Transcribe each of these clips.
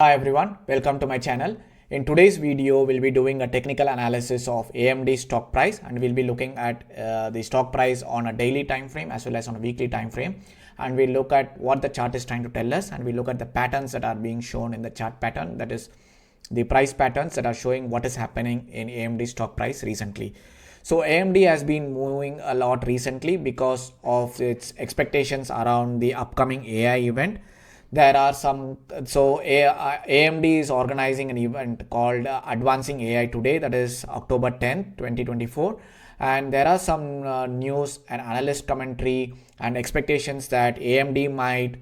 Hi everyone, welcome to my channel. In today's video, we'll be doing a technical analysis of AMD stock price, and we'll be looking at the stock price on a daily time frame as well as on a weekly time frame. And we'll look at what the chart is trying to tell us, and we'll look at the patterns that are being shown in the chart pattern, that is the price patterns that are showing what is happening in AMD stock price recently. So AMD has been moving a lot recently because of its expectations around the upcoming AI event. There are some, AMD is organizing an event called Advancing AI today, that is October 10th, 2024. And there are some news and analyst commentary and expectations that AMD might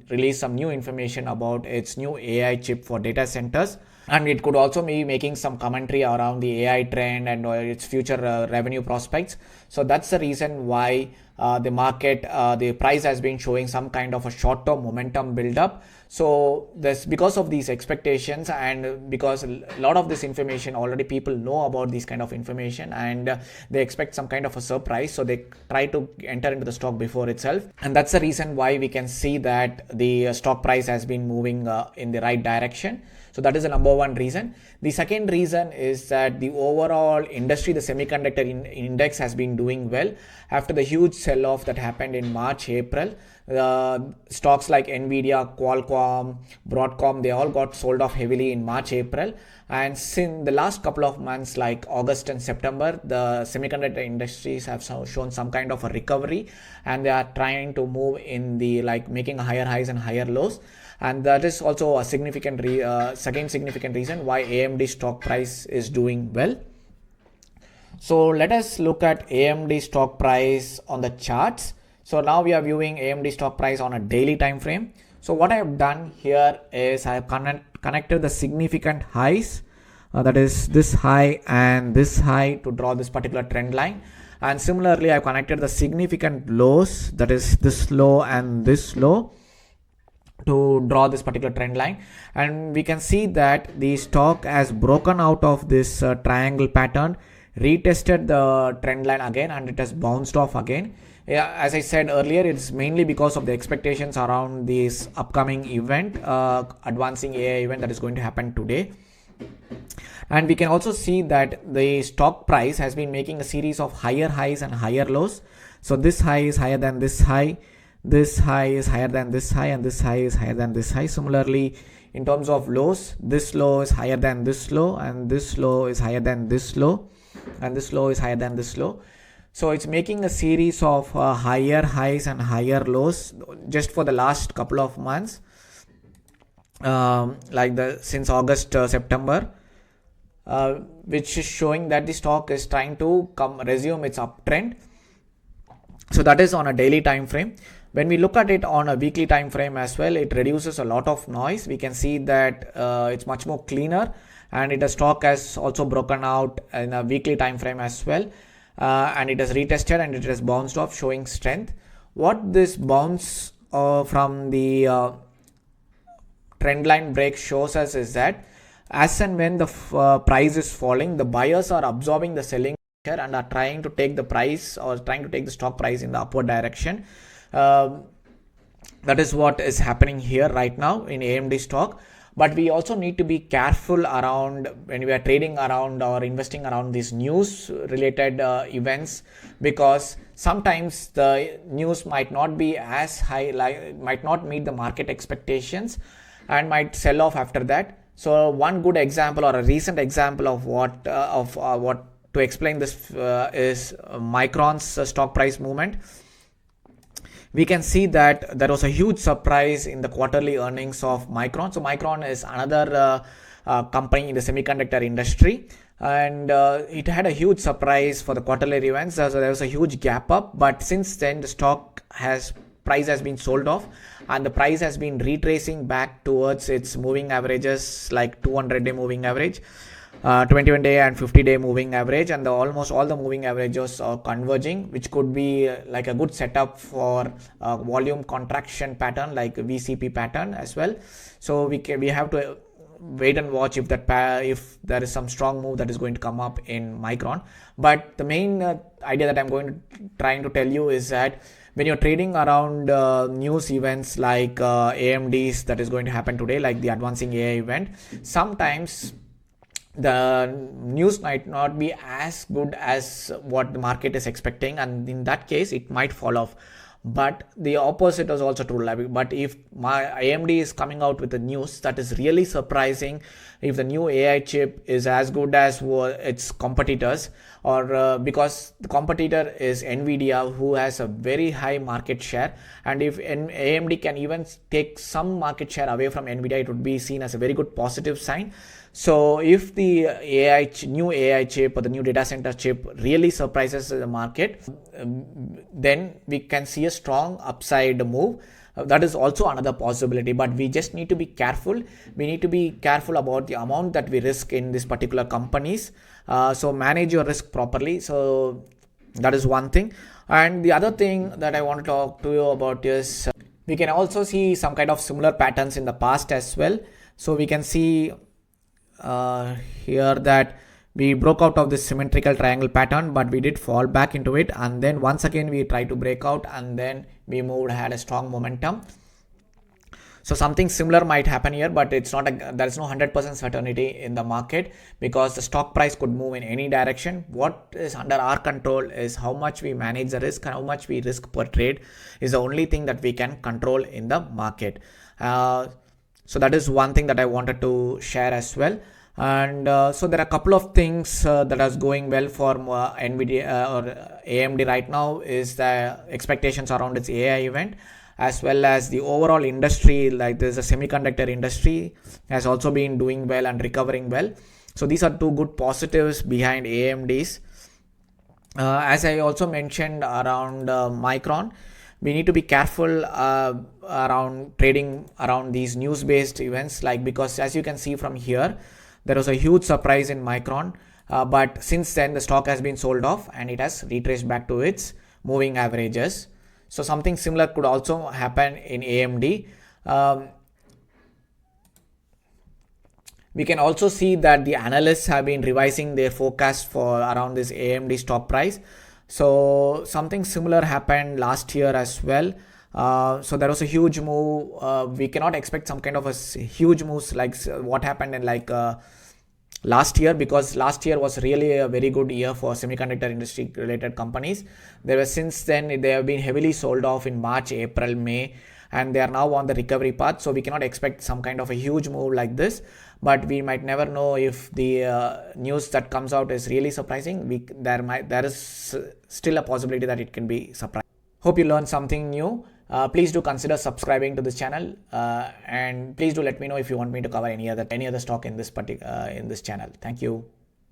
release some new information about its new AI chip for data centers. And it could also be making some commentary around the AI trend and its future revenue prospects. So that's the reason why the market, the price has been showing some kind of a short-term momentum build-up. So this, because of these expectations, and because a lot of this information already people know about this kind of information, and they expect some kind of a surprise, so they try to enter into the stock before itself. And that's the reason why we can see that the stock price has been moving in the right direction. So that is the number one reason. The second reason is that the overall industry, the semiconductor index, has been doing well after the huge sell-off that happened in March, April. Stocks like Nvidia, Qualcomm, Broadcom, they all got sold off heavily in March, April. And since the last couple of months, like August and September, the semiconductor industries have shown some kind of a recovery, and they are trying to move in the making higher highs and higher lows. And that is also a significant second significant reason why AMD stock price is doing well. So let us look at AMD stock price on the charts. So now we are viewing AMD stock price on a daily time frame. So what I have done here is I have connected the significant highs, that is this high and this high, to draw this particular trend line. And similarly, I have connected the significant lows, that is this low and this low, to draw this particular trend line. And we can see that the stock has broken out of this triangle pattern, retested the trend line again, and it has bounced off again. Yeah, as I said earlier, it's mainly because of the expectations around this upcoming event, Advancing AI event, that is going to happen today. And we can also see that the stock price has been making a series of higher highs and higher lows. So this high is higher than this high, this high is higher than this high, and this high is higher than this high. Similarly, in terms of lows, this low is higher than this low, and this low is higher than this low, and this low is higher than this low. So it's making a series of higher highs and higher lows just for the last couple of months, since August, September, which is showing that the stock is trying to resume its uptrend. So that is on a daily time frame. When we look at it on a weekly time frame as well, it reduces a lot of noise. We can see that it's much more cleaner, and the stock has also broken out in a weekly time frame as well. And it has retested and it has bounced off, showing strength. What this bounce from the trend line break shows us is that as and when the price is falling, the buyers are absorbing the selling pressure and are trying to take the price, or trying to take the stock price in the upward direction. That is what is happening here right now in AMD stock. But we also need to be careful around when we are trading around or investing around these news related events, because sometimes the news might not be as high, might not meet the market expectations, and might sell off after that. So one good example, or a recent example of what to explain this is Micron's stock price movement. We can see that there was a huge surprise in the quarterly earnings of Micron. So Micron is another company in the semiconductor industry, and it had a huge surprise for the quarterly events. So there was a huge gap up, but since then the price has been sold off, and the price has been retracing back towards its moving averages, like 200-day moving average, 21-day and 50-day moving average, and almost all the moving averages are converging, which could be like a good setup for volume contraction pattern, like VCP pattern as well. So we have to wait and watch if there is some strong move that is going to come up in Micron. But the main idea that I'm trying to tell you is that when you're trading around news events like AMD's that is going to happen today, like the Advancing AI event, sometimes the news might not be as good as what the market is expecting, and in that case it might fall off. But the opposite is also true. But if my AMD is coming out with the news that is really surprising, if the new AI chip is as good as its competitors, or because the competitor is Nvidia, who has a very high market share, and if AMD can even take some market share away from Nvidia, it would be seen as a very good positive sign. So if the new AI chip or the new data center chip really surprises the market, then we can see a strong upside move. That is also another possibility, but we just need to be careful. We need to be careful about the amount that we risk in this particular companies. So manage your risk properly. So that is one thing. And the other thing that I want to talk to you about is we can also see some kind of similar patterns in the past as well. So we can see here that we broke out of this symmetrical triangle pattern, but we did fall back into it, and then once again we tried to break out, and then we had a strong momentum. So something similar might happen here, but it's not there is no 100% certainty in the market, because the stock price could move in any direction. What is under our control is how much we manage the risk and how much we risk per trade is the only thing that we can control in the market. So that is one thing that I wanted to share as well. And so there are a couple of things that is going well for Nvidia or AMD right now is the expectations around its AI event, as well as the overall industry, like there's a semiconductor industry has also been doing well and recovering well. So these are two good positives behind AMD's. As I also mentioned around Micron, we need to be careful around trading around these news-based events, because as you can see from here, there was a huge surprise in Micron, but since then the stock has been sold off and it has retraced back to its moving averages. So something similar could also happen in AMD. We can also see that the analysts have been revising their forecast for around this AMD stock price. So something similar happened last year as well. So there was a huge move. We cannot expect some kind of a huge moves like what happened in last year, because last year was really a very good year for semiconductor industry related companies. Since then they have been heavily sold off in March, April, May, and they are now on the recovery path. So we cannot expect some kind of a huge move like this, but we might never know if the news that comes out is really surprising. There is still a possibility that it can be surprising. Hope you learned something new. Please do consider subscribing to this channel, and please do let me know if you want me to cover any other stock in this channel. Thank you.